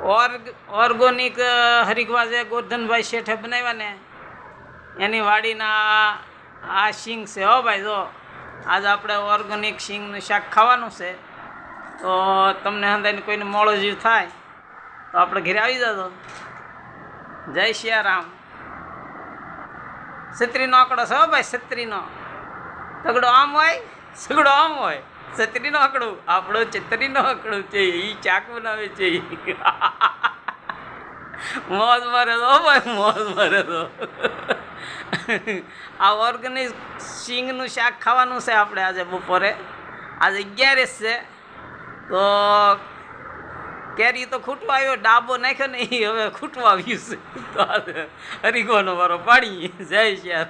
Organic હરિગવા જે ગોરધનભાઈ શેઠે બનાવ્યા ને એની વાડીના આ શીંગ છે. હો ભાઈ, જો આજે આપણે ઓર્ગેનિક શીંગનું શાક ખાવાનું છે. તો તમને હંધાઈને કોઈને મોળો જીવ થાય તો આપણે ઘરે આવી જજો. જય સિયારામ. છત્રીનો આંકડો છે. હો ભાઈ, છત્રીનો તગડો આમ હોય, સગડો આમ હોય. છત્રીનો આંકડો આપણો છત્રીનો આંકડો છે. એ ચાક બનાવે છે. મોજ મારે તો ભાઈ, મોજ મારે તો. આ ઓર્ગેનિક શીંગનું શાક ખાવાનું છે આપણે આજે બપોરે. આજે 11 છે. તો કેરી તો ખૂટવા આવ્યો, ડાબો નાખ્યો ને એ હવે ખૂટવા આવ્યું છે. તો હરિગવાનો વારો પાડી. જય શ્યાર.